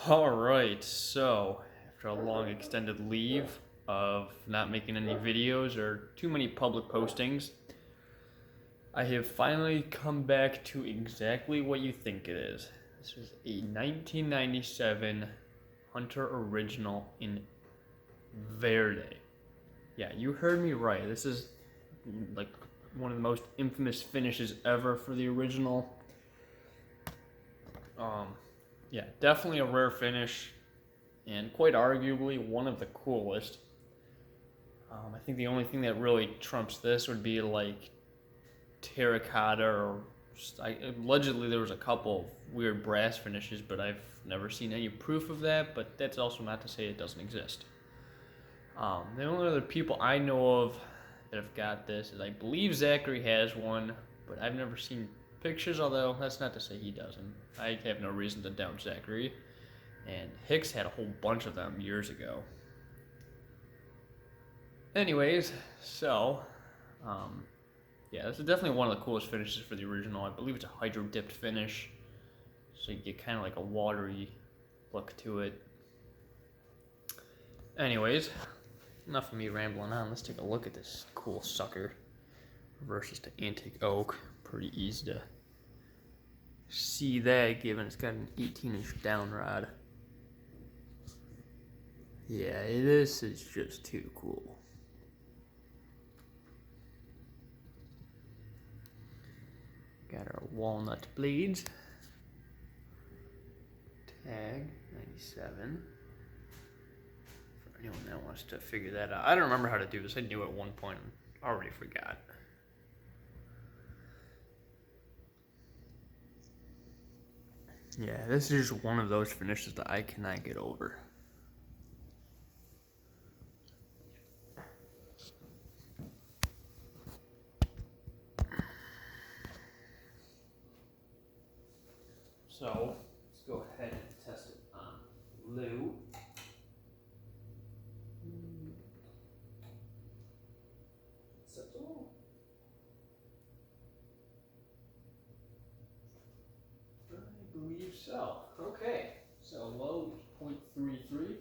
Alright, so after a long extended leave of not making any videos or too many public postings, I have finally come back to exactly what you think it is. This is a 1997 Hunter original in Verde. Yeah, you heard me right. This is like one of the most infamous finishes ever for the original. Um, yeah, definitely a rare finish, and quite arguably one of the coolest. I think the only thing that really trumps this would be like terracotta, or allegedly there was a couple of weird brass finishes, but I've never seen any proof of that. But that's also not to say it doesn't exist. The only other people I know of that have got this is I believe Zachary has one, but I've never seen pictures. Although that's not to say he doesn't. I have no reason to doubt Zachary. And Hicks had a whole bunch of them years ago. Anyways, so, yeah, this is definitely one of the coolest finishes for the original. I believe it's a hydro dipped finish, so you get kind of like a watery look to it. Anyways, enough of me rambling on. Let's take a look at this cool sucker versus the antique oak. Pretty easy to see that, given it's got an 18-inch down rod. Yeah, this is just too cool. Got our walnut blades. Tag 97. For anyone that wants to figure that out. I don't remember how to do this. I knew at one point and already forgot. Yeah, this is just one of those finishes that I cannot get over. So, let's go ahead and test it on Lou. Acceptable? I believe so. Okay, so low is 0.33.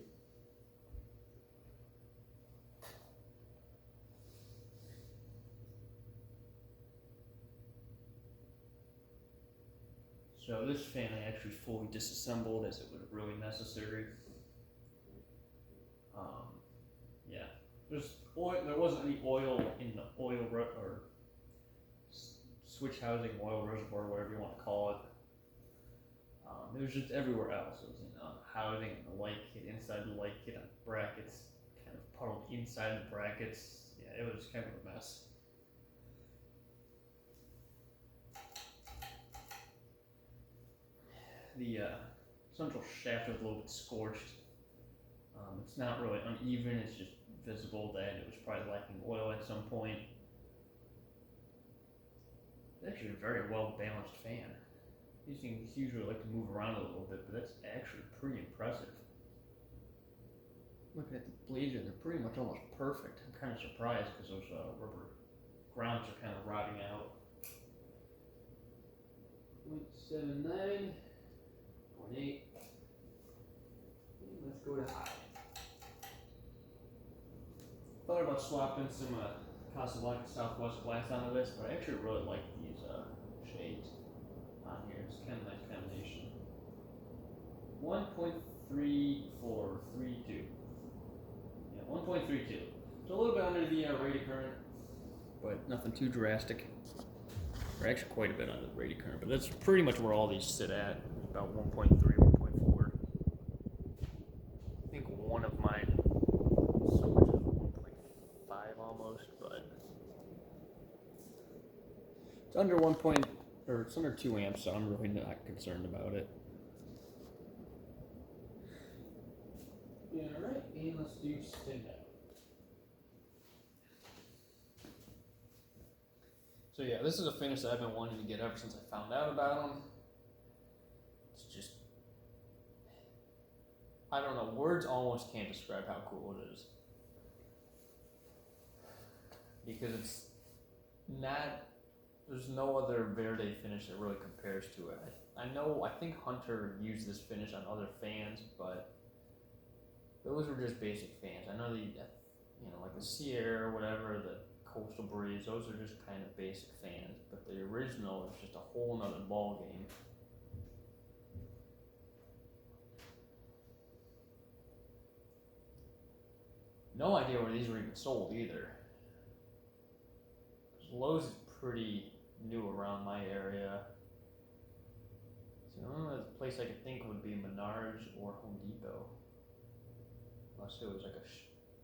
So this fan I actually fully disassembled, as it was really necessary. Yeah, there wasn't any oil in the or switch housing, oil reservoir, whatever you want to call it. It was just everywhere else. It was in housing, in the light kit, inside the light kit, on brackets, kind of puddled inside the brackets. Yeah, it was kind of a mess. The central shaft was a little bit scorched. It's not really uneven, it's just visible that it was probably lacking oil at some point. It's actually a very well balanced fan. These things usually like to move around a little bit, but that's actually pretty impressive. Looking at the blades here, they're pretty much almost perfect. I'm kind of surprised because those rubber grounds are kind of rotting out. 0.79, 0.8. Let's go to high. Thought about swapping some Casablanca Southwest glass onto this, but I actually really like these shades on here. It's kind of a nice combination. 1.3432. Yeah, 1.32. So a little bit under the rated current, but nothing too drastic. Or actually quite a bit under the rated current, but that's pretty much where all these sit at. About 1.3, 1.4. I think one of mine so much as 1.5 almost, but it's under it's under 2 amps, so I'm really not concerned about it. Yeah, alright, and let's do stand up. So yeah, this is a finish that I've been wanting to get ever since I found out about them. It's just, I don't know, words almost can't describe how cool it is. Because it's not, there's no other Verde finish that really compares to it. I think Hunter used this finish on other fans, but those were just basic fans. I know like the Sierra or whatever, the Coastal Breeze, those are just kind of basic fans, but the original is just a whole nother ball game. No idea where these were even sold either. Lowe's is pretty new around my area. So the only other place I could think would be Menards or Home Depot. Unless it was like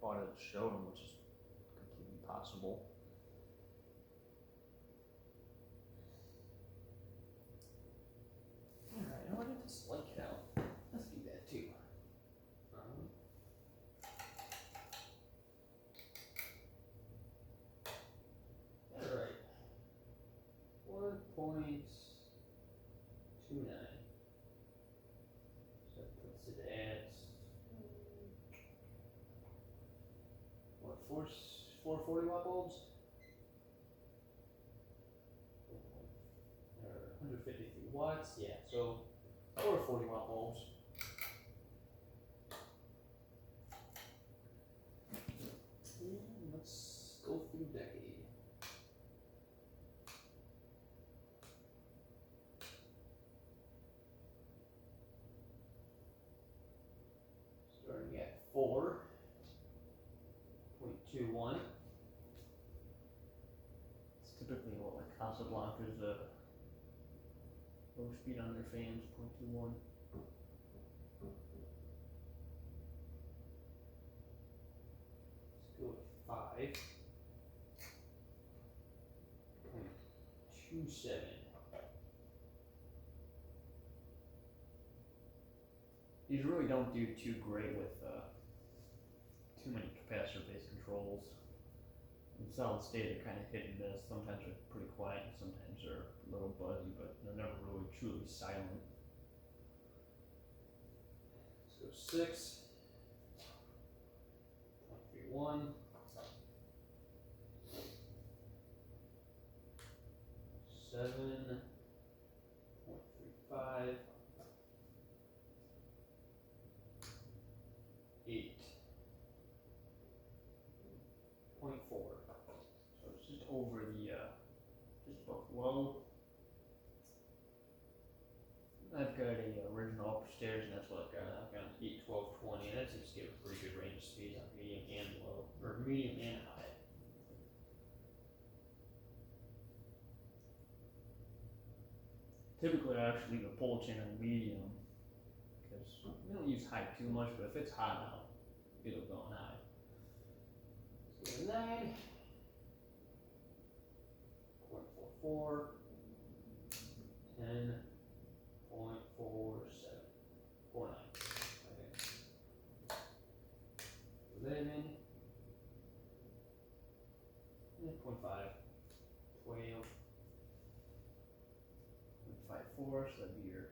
bought at a showroom, which is completely possible. Alright, I want to get this light out. Let's do that too. Alright. 1.29. So that puts it at what, 440 watt bulbs? Or 153 watts, yeah, so 440 watt bulbs. And let's go through decade. Starting at 4.21. It's typically what, like Casablanca's low speed on their fans, 0.21. Let's go with 5.27. These really don't do too great with too many capacitor-based controls. In solid state, they're kind of hit and miss. Sometimes they're pretty quiet, and sometimes they're a little buzzy, but they're never really truly silent. Let's go 6.31. 7.35. 8.4. So it's just over the, just above low. I've got a original upper stairs, and that's what I've got. I've got an 8, 12, 20, and that seems to give a pretty good range of speeds on medium and low, or medium and high. Typically, I actually leave a pole channel medium because we don't use high too much, but if it's hot out, it'll go on high. Let's go to 9.44, 10.47, 49. Okay. 11, 0.5, 12. 0.54, so that'd be your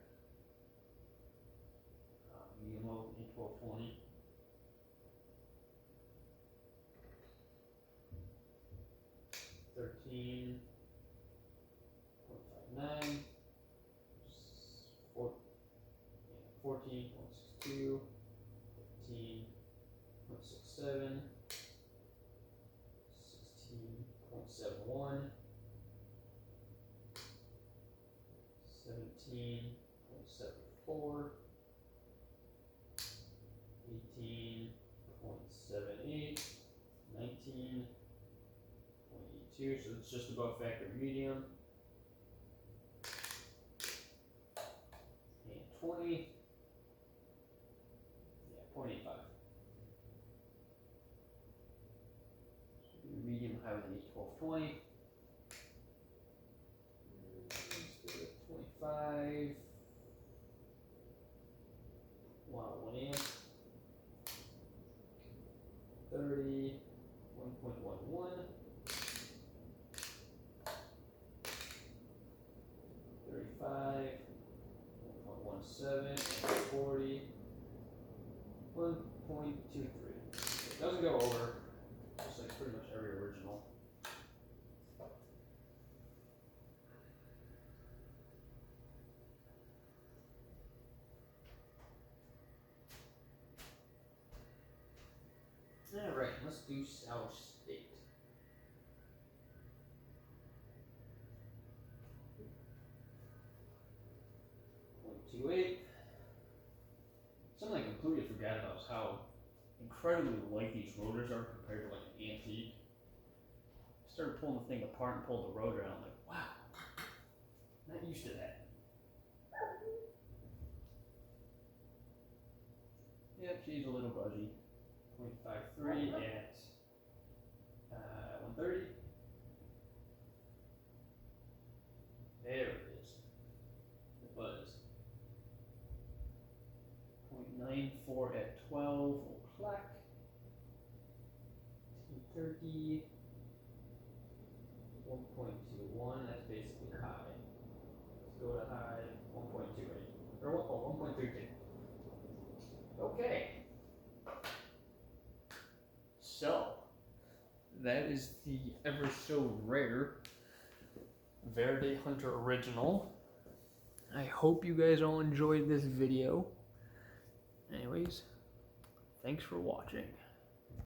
medium low in 1220. 13.59, 14.62, 15.67, 16.71, 17.74, 18.78, 19.82, so it's just above factory medium. And 20, yeah, 0.85. So medium high with an 8, 12, 20. Let's go to 25. 1 amp. 30, 1.11. 35, 1.17, and 40, 1.23. It doesn't go over, just like pretty much every original. All right, let's do South State. 0.28. Something I completely forgot about is how incredibly light these rotors are compared to like an antique. I started pulling the thing apart and pulled the rotor out. I'm like, wow, not used to that. Yep, she's a little budgie. 0.53 at 130. There it is. The buzz. 0.94 at 12 o'clock. 230. 1.21. That's basically high. Let's go to high. 1.28. Or 1.32. Okay. So, that is the ever so rare Verde Hunter Original. I hope you guys all enjoyed this video. Anyways, thanks for watching.